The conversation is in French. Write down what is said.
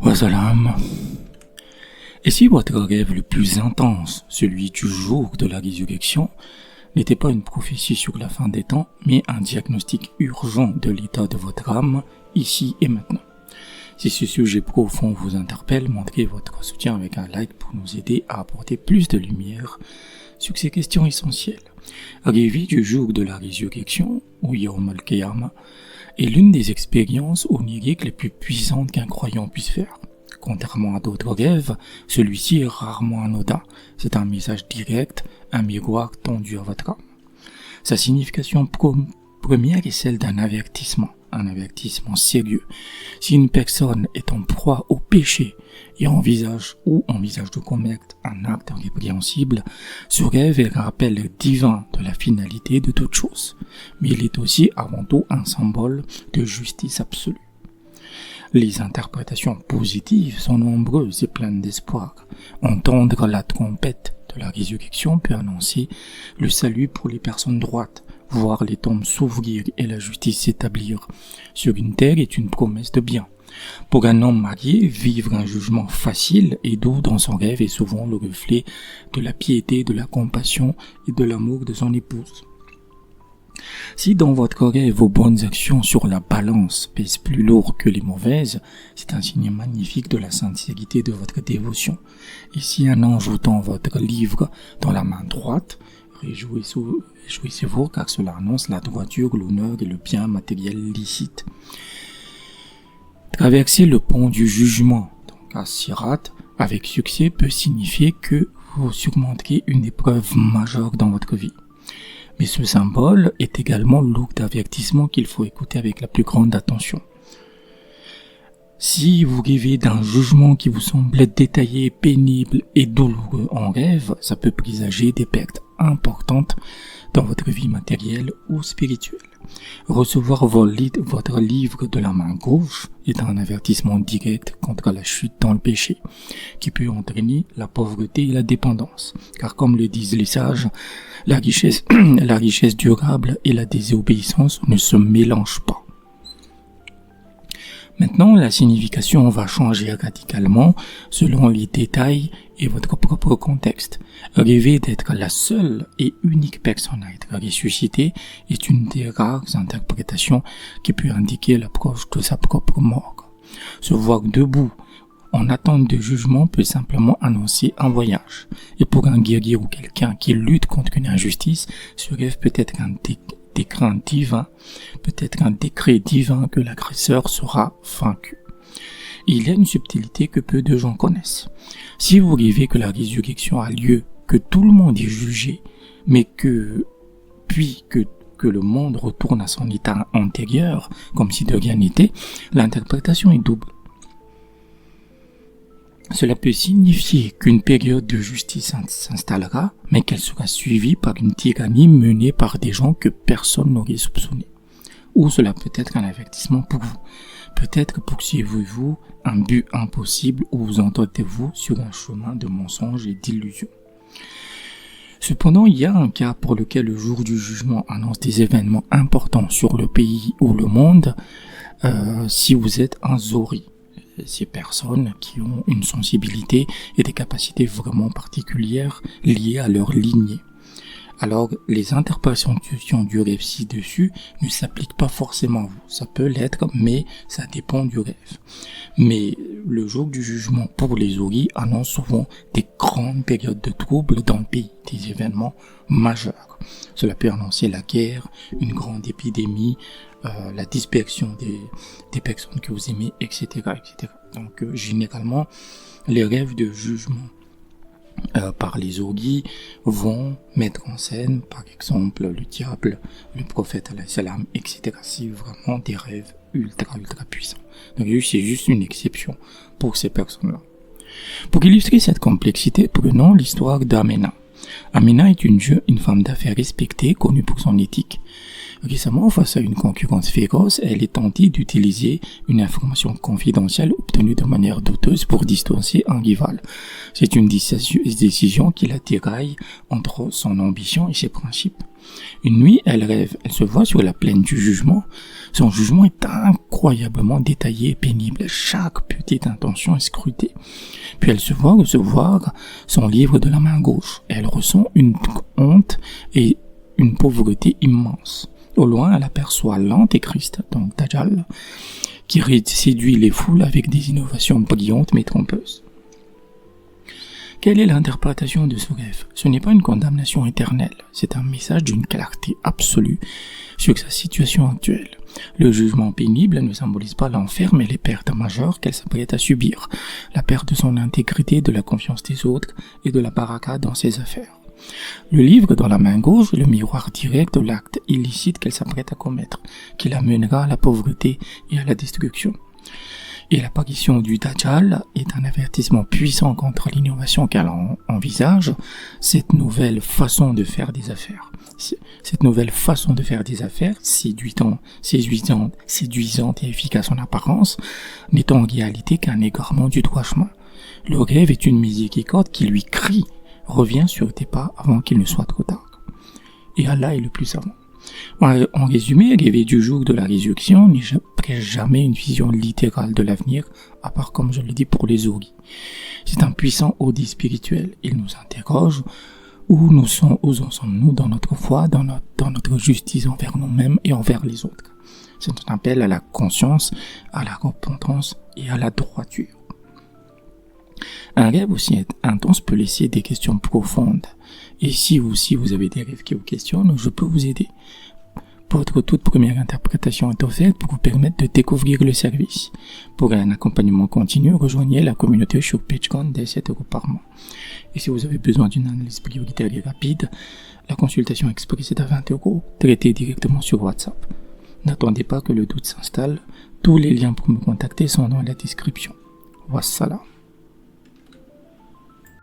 Wassalam. Et si votre rêve le plus intense, celui du jour de la résurrection, n'était pas une prophétie sur la fin des temps, mais un diagnostic urgent de l'état de votre âme, ici et maintenant? Si ce sujet profond vous interpelle, montrez votre soutien avec un like pour nous aider à apporter plus de lumière sur ces questions essentielles. Rêver du jour de la résurrection, ou Yawm al-Qiyamah, est l'une des expériences oniriques les plus puissantes qu'un croyant puisse faire. Contrairement à d'autres rêves, celui-ci est rarement anodin. C'est un message direct, un miroir tendu à votre âme. Sa signification première est celle d'un avertissement sérieux. Si une personne est en proie au péché et envisage de commettre un acte répréhensible, ce rêve est un rappel divin de la finalité de toute chose. Mais il est aussi avant tout un symbole de justice absolue. Les interprétations positives sont nombreuses et pleines d'espoir. Entendre la trompette de la résurrection peut annoncer le salut pour les personnes droites. Voir les tombes s'ouvrir et la justice s'établir sur une terre est une promesse de bien. Pour un homme marié, vivre un jugement facile et doux dans son rêve est souvent le reflet de la piété, de la compassion et de l'amour de son épouse. Si dans votre rêve vos bonnes actions sur la balance pèsent plus lourd que les mauvaises, c'est un signe magnifique de la sincérité de votre dévotion. Et si un ange vous tend votre livre dans la main droite, réjouissez-vous car cela annonce la droiture, l'honneur et le bien matériel licite. Traverser le pont du jugement, donc à Sirat, avec succès peut signifier que vous surmonterez une épreuve majeure dans votre vie. Mais ce symbole est également lourd d'avertissement qu'il faut écouter avec la plus grande attention. Si vous rêvez d'un jugement qui vous semble détaillé, pénible et douloureux en rêve, ça peut présager des pertes importantes dans votre vie matérielle ou spirituelle. Recevoir votre livre de la main gauche est un avertissement direct contre la chute dans le péché, qui peut entraîner la pauvreté et la dépendance. Car comme le disent les sages, la richesse durable et la désobéissance ne se mélangent pas. Maintenant, la signification va changer radicalement selon les détails et votre propre contexte. Rêver d'être la seule et unique personne à être ressuscitée est une des rares interprétations qui peut indiquer l'approche de sa propre mort. Se voir debout en attente de jugement peut simplement annoncer un voyage. Et pour un guerrier ou quelqu'un qui lutte contre une injustice, ce rêve peut être un décret divin que l'agresseur sera vaincu. Il y a une subtilité que peu de gens connaissent. Si vous rêvez que la résurrection a lieu, que tout le monde est jugé, mais que le monde retourne à son état antérieur, comme si de rien n'était, l'interprétation est double. Cela peut signifier qu'une période de justice s'installera, mais qu'elle sera suivie par une tyrannie menée par des gens que personne n'aurait soupçonné. Ou cela peut être un avertissement pour vous. Peut-être poursuivez-vous un but impossible ou vous entendez-vous sur un chemin de mensonges et d'illusions. Cependant, il y a un cas pour lequel le jour du jugement annonce des événements importants sur le pays ou le monde, si vous êtes un Zori. Ces personnes qui ont une sensibilité et des capacités vraiment particulières liées à leur lignée. Alors, les interprétations du rêve ci-dessus ne s'appliquent pas forcément à vous. Ça peut l'être, mais ça dépend du rêve. Mais le jour du jugement pour les Zori annonce souvent des grandes périodes de troubles dans le pays, des événements majeurs. Cela peut annoncer la guerre, une grande épidémie, la dispersion des personnes que vous aimez, etc., etc. Donc, généralement, les rêves de jugement par les Zori vont mettre en scène, par exemple, le diable, le prophète, salam, etc. C'est vraiment des rêves ultra puissants. Donc, c'est juste une exception pour ces personnes-là. Pour illustrer cette complexité, prenons l'histoire d'Amena. Amena est une femme d'affaires respectée, connue pour son éthique. Récemment, face à une concurrence féroce, elle est tentée d'utiliser une information confidentielle obtenue de manière douteuse pour distancer un rival. C'est une décision qui la tiraille entre son ambition et ses principes. Une nuit, elle rêve, elle se voit sur la plaine du jugement. Son jugement est incroyablement détaillé et pénible. Chaque petite intention est scrutée. Puis elle se voit recevoir son livre de la main gauche. Elle ressent une honte et une pauvreté immense. Au loin, elle aperçoit l'antéchrist, donc Dajjal, qui séduit les foules avec des innovations brillantes mais trompeuses. Quelle est l'interprétation de ce rêve? Ce n'est pas une condamnation éternelle, c'est un message d'une clarté absolue sur sa situation actuelle. Le jugement pénible ne symbolise pas l'enfer, mais les pertes majeures qu'elle s'apprête à subir, la perte de son intégrité, de la confiance des autres et de la baraka dans ses affaires. Le livre dans la main gauche est le miroir direct de l'acte illicite qu'elle s'apprête à commettre, qui l'amènera à la pauvreté et à la destruction. Et l'apparition du Dajjal est un avertissement puissant contre l'innovation qu'elle envisage, cette nouvelle façon de faire des affaires. Cette nouvelle façon de faire des affaires, séduisante et efficace en apparence, n'est en réalité qu'un égarement du droit chemin. Le rêve est une miséricorde qui lui crie « Reviens sur tes pas avant qu'il ne soit trop tard ». Et Allah est le plus savant. En résumé, rêver du jour de la résurrection n'est jamais une vision littérale de l'avenir, à part comme je l'ai dit pour les Oghis. C'est un puissant audit spirituel. Il nous interroge où en sommes-nous dans notre foi, dans notre justice envers nous-mêmes et envers les autres. C'est un appel à la conscience, à la repentance et à la droiture. Un rêve aussi intense peut laisser des questions profondes. Et si vous avez des rêves qui vous questionnent, je peux vous aider. Votre toute première interprétation est offerte pour vous permettre de découvrir le service. Pour un accompagnement continu, rejoignez la communauté sur Patreon dès 7 € par mois. Et si vous avez besoin d'une analyse prioritaire et rapide, la consultation express est à 20 €, traitée directement sur WhatsApp. N'attendez pas que le doute s'installe, tous les liens pour me contacter sont dans la description. Wassalam.